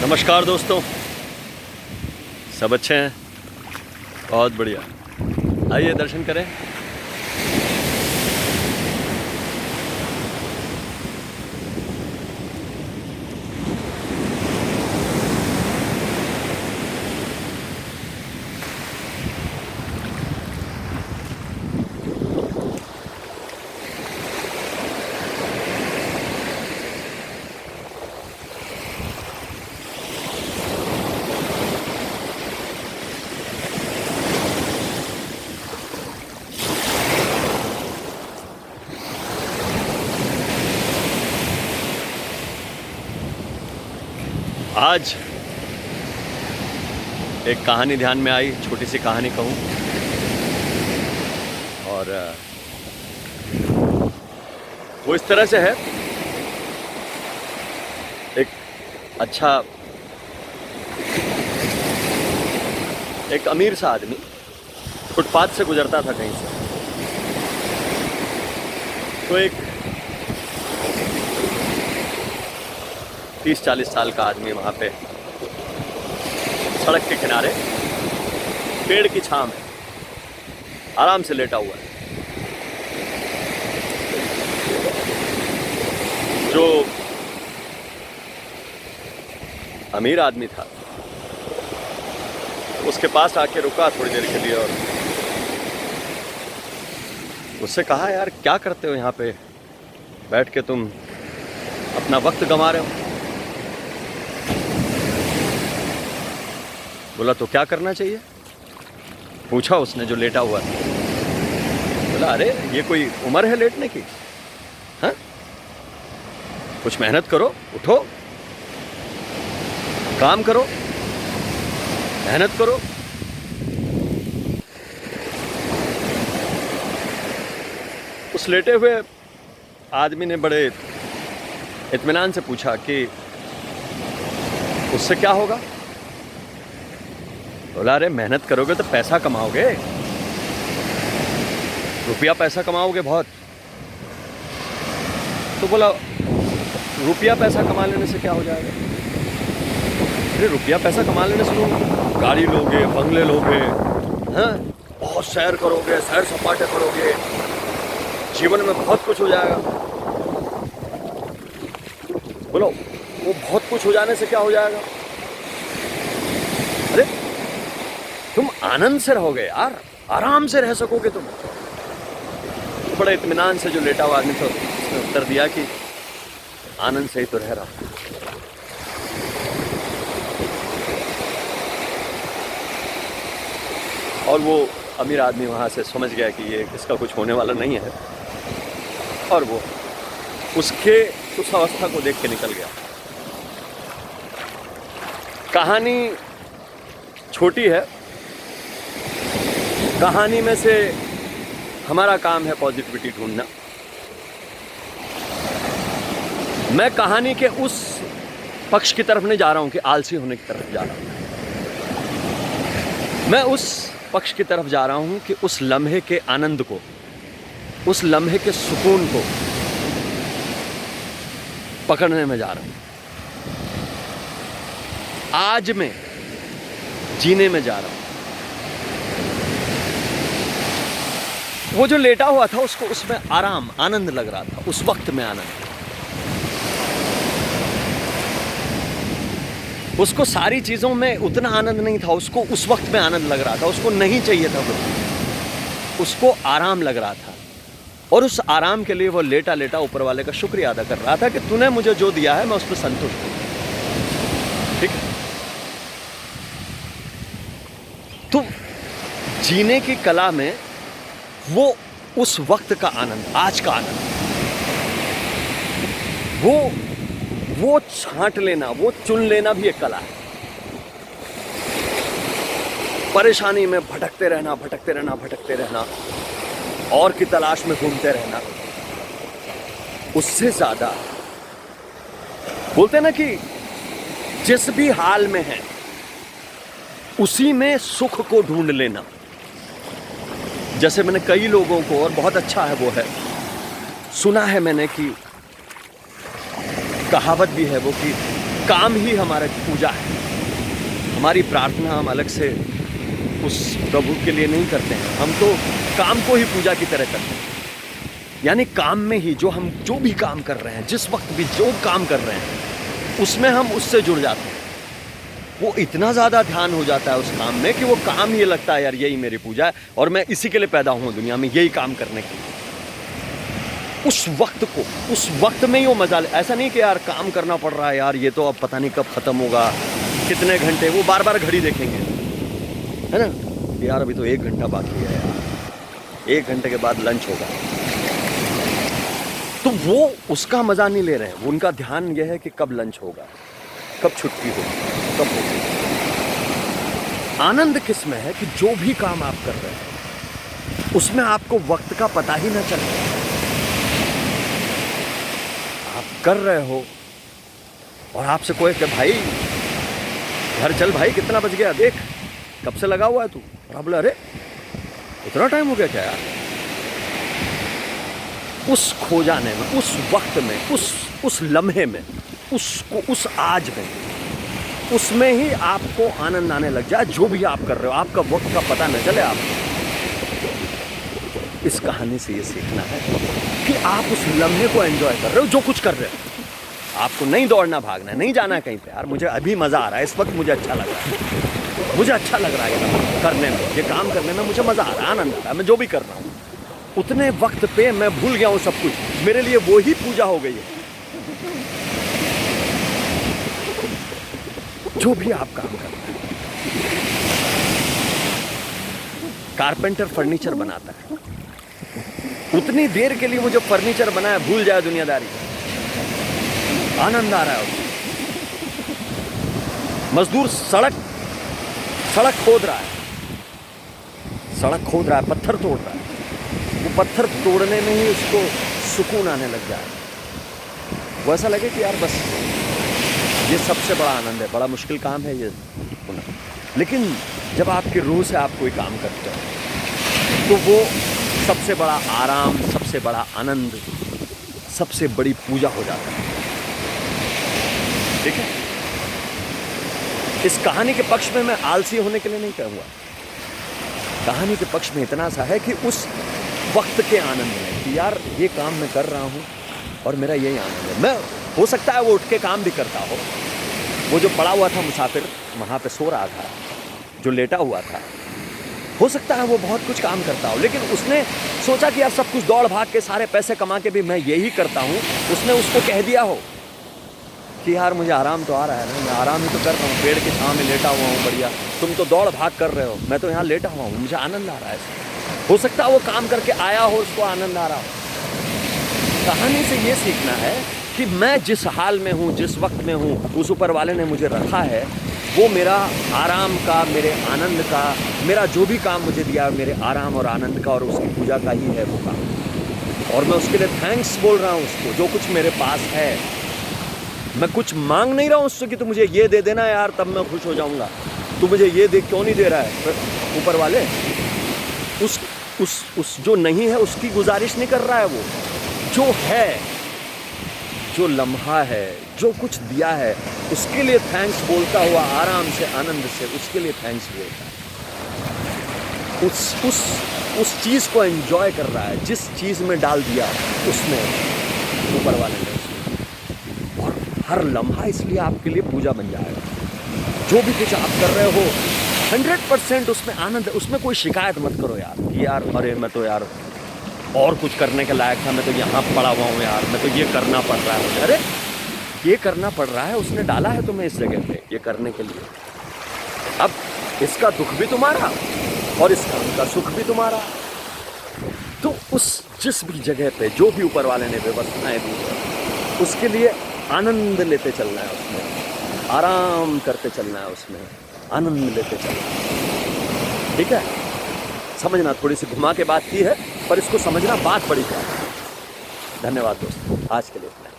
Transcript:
नमस्कार दोस्तों, सब अच्छे हैं? बहुत बढ़िया। आइए दर्शन करें। आज एक कहानी ध्यान में आई, छोटी सी कहानी कहूँ, और वो इस तरह से है। एक अमीर सा आदमी फुटपाथ से गुजरता था कहीं से, तो एक 30-40 साल का आदमी वहाँ पे सड़क के किनारे पेड़ की छांव में आराम से लेटा हुआ है। जो अमीर आदमी था उसके पास आके रुका थोड़ी देर के लिए और उससे कहा, यार क्या करते हो यहाँ पे बैठ के, तुम अपना वक्त गंवा रहे हो। बोला तो क्या करना चाहिए, पूछा उसने जो लेटा हुआ था। बोला, अरे ये कोई उम्र है लेटने की? हाँ, कुछ मेहनत करो, उठो, काम करो, मेहनत करो। उस लेटे हुए आदमी ने बड़े इत्मीनान से पूछा कि उससे क्या होगा। बोला, अरे मेहनत करोगे तो पैसा कमाओगे, रुपया पैसा कमाओगे बहुत। तो बोला, रुपया पैसा कमा लेने से क्या हो जाएगा? अरे रुपया पैसा कमा लेने से तुम गाड़ी लोगे, बंगले लोगे, हाँ, बहुत सैर करोगे, सैर सपाटे करोगे, जीवन में बहुत कुछ हो जाएगा। बोलो, वो बहुत कुछ हो जाने से क्या हो जाएगा? अरे तुम आनंद से रहोगे यार, आराम से रह सकोगे तुम। बड़े इत्मीनान से जो लेटा हुआ आदमी था उसने उत्तर दिया कि आनंद से ही तो रह रहा। और वो अमीर आदमी वहां से समझ गया कि ये इसका कुछ होने वाला नहीं है, और वो उसके उस अवस्था को देख के निकल गया। कहानी छोटी है, कहानी में से हमारा काम है पॉजिटिविटी ढूंढना। मैं कहानी के उस पक्ष की तरफ नहीं जा रहा हूं कि आलसी होने की तरफ जा रहा हूं। मैं उस पक्ष की तरफ जा रहा हूं कि उस लम्हे के आनंद को, उस लम्हे के सुकून को पकड़ने में जा रहा हूं। आज में जीने में जा रहा हूं। वो जो लेटा हुआ था उसको उसमें आराम, आनंद लग रहा था, उस वक्त में आनंद। उसको सारी चीजों में उतना आनंद नहीं था, उसको उस वक्त में आनंद लग रहा था। उसको नहीं चाहिए था वो, उसको आराम लग रहा था, और उस आराम के लिए वो लेटा लेटा ऊपर वाले का शुक्रिया अदा कर रहा था कि तूने मुझे जो दिया है मैं उस पर संतुष्ट हूं। ठीक है, तो जीने की कला में वो उस वक्त का आनंद, आज का आनंद, वो छांट लेना, वो चुन लेना भी एक कला है। परेशानी में भटकते रहना, भटकते रहना, भटकते रहना, और की तलाश में घूमते रहना, उससे ज्यादा बोलते ना कि जिस भी हाल में है उसी में सुख को ढूंढ लेना। जैसे मैंने कई लोगों को, और बहुत अच्छा है वो है, सुना है मैंने कि कहावत भी है वो कि काम ही हमारा पूजा है। हमारी प्रार्थना हम अलग से उस प्रभु के लिए नहीं करते हैं, हम तो काम को ही पूजा की तरह करते हैं। यानी काम में ही हम जो भी काम कर रहे हैं, जिस वक्त भी जो काम कर रहे हैं, उसमें हम उससे जुड़ जाते हैं। वो इतना ज़्यादा ध्यान हो जाता है उस काम में कि वो काम ये लगता है यार यही मेरी पूजा है और मैं इसी के लिए पैदा हूँ दुनिया में, यही काम करने के लिए। उस वक्त में ही वो मजा। ऐसा नहीं कि यार काम करना पड़ रहा है यार, ये तो अब पता नहीं कब ख़त्म होगा, कितने घंटे, वो बार बार घड़ी देखेंगे, है ना, यार अभी तो 1 घंटा बाकी है यार, 1 घंटे के बाद लंच होगा। तो वो उसका मज़ा नहीं ले रहे हैं, उनका ध्यान यह है कि कब लंच होगा, कब छुट्टी होगी, कब होगी। आनंद किस में है कि जो भी काम आप कर रहे हैं उसमें आपको वक्त का पता ही ना चले। आप कर रहे हो और आपसे कोई कहे भाई घर चल भाई, कितना बज गया देख, कब से लगा हुआ है तू, और आप बोले अरे इतना टाइम हो गया क्या यार। उस खो जाने में, उस वक्त में, उस लम्हे में, उस आज में, उसमें ही आपको आनंद आने लग जाए। जो भी आप कर रहे हो आपका वक्त का पता न चले आपको। इस कहानी से ये सीखना है कि आप उस लम्हे को एंजॉय कर रहे हो, जो कुछ कर रहे हो। आपको नहीं दौड़ना भागना है, नहीं जाना कहीं पे, यार मुझे अभी मज़ा आ रहा है, इस वक्त मुझे अच्छा लग रहा है, मुझे अच्छा लग रहा है करने में, ये काम करने में मुझे मज़ा आ रहा है, आनंद आ रहा है, मैं जो भी कर रहा हूँ उतने वक्त पे मैं भूल गया हूँ सब कुछ, मेरे लिए वो ही पूजा हो गई है। जो भी आप काम कर रहे हैं, कारपेंटर फर्नीचर बनाता है, उतनी देर के लिए वो जो फर्नीचर बनाया भूल जाए दुनियादारी, आनंद आ रहा है उसको। मजदूर सड़क खोद रहा है, पत्थर तोड़ रहा है, वो पत्थर तोड़ने में ही उसको सुकून आने लग जाए, वो ऐसा लगे कि यार बस ये सबसे बड़ा आनंद है। बड़ा मुश्किल काम है ये, लेकिन जब आपकी रूह से आप कोई काम करते हो तो वो सबसे बड़ा आराम, सबसे बड़ा आनंद, सबसे बड़ी पूजा हो जाता है। ठीक है, इस कहानी के पक्ष में मैं आलसी होने के लिए नहीं कहूँगा, कहानी के पक्ष में इतना सा है कि उस वक्त के आनंद में कि यार ये काम मैं कर रहा हूँ और मेरा यही आनंद है। मैं हो सकता है वो उठ के काम भी करता हो, वो जो पड़ा हुआ था मुसाफिर वहाँ पे सो रहा था, जो लेटा हुआ था, हो सकता है वो बहुत कुछ काम करता हो, लेकिन उसने सोचा कि यार सब कुछ दौड़ भाग के सारे पैसे कमा के भी मैं यही करता हूँ। उसने उसको कह दिया हो कि यार मुझे आराम तो आ रहा है ना, मैं आराम ही तो कर रहा हूँ, पेड़ की छाँव में लेटा हुआ हूँ बढ़िया, तुम तो दौड़ भाग कर रहे हो, मैं तो यहाँ लेटा हुआ हूँ, मुझे आनंद आ रहा है। हो सकता है वो काम करके आया हो, उसको आनंद आ रहा हो। कहानी से ये सीखना है कि मैं जिस हाल में हूँ, जिस वक्त में हूँ, उस ऊपर वाले ने मुझे रखा है, वो मेरा आराम का, मेरे आनंद का, मेरा जो भी काम मुझे दिया है मेरे आराम और आनंद का और उसकी पूजा का ही है वो काम। और मैं उसके लिए थैंक्स बोल रहा हूँ उसको, जो कुछ मेरे पास है। मैं कुछ मांग नहीं रहा हूँ उससे कि तू मुझे ये दे देना यार तब मैं खुश हो जाऊँगा, तू मुझे ये दे क्यों नहीं दे रहा है। ऊपर वाले उस जो नहीं है उसकी गुजारिश नहीं कर रहा है, वो जो है, जो लम्हा है, जो कुछ दिया है उसके लिए थैंक्स बोलता हुआ आराम से, आनंद से उसके लिए थैंक्स बोलता है। उस चीज़ को एंजॉय कर रहा है, जिस चीज़ में डाल दिया उसने, ऊपर वाले ने उसमें। और हर लम्हा इसलिए आपके लिए पूजा बन जाएगा। जो भी कुछ आप कर रहे हो 100% उसमें आनंद है, उसमें कोई शिकायत मत करो यार कि यार अरे मैं तो यार और कुछ करने के लायक था, मैं तो यहाँ पड़ा हुआ हूँ यार, मैं तो ये करना पड़ रहा है मुझे। अरे ये करना पड़ रहा है, उसने डाला है तुम्हें इस जगह पे ये करने के लिए। अब इसका दुख भी तुम्हारा और इस काम का सुख भी तुम्हारा। तो उस जिस भी जगह पे जो भी ऊपर वाले ने व्यवस्थाएं दी है उसके लिए आनंद लेते चलना है, उसमें आराम करते चलना है, उसमें आनंद लेते चलना है। ठीक है, समझना, थोड़ी सी घुमा के बात की है पर इसको समझना बात बड़ी है। धन्यवाद दोस्तों, आज के लिए इतना ही।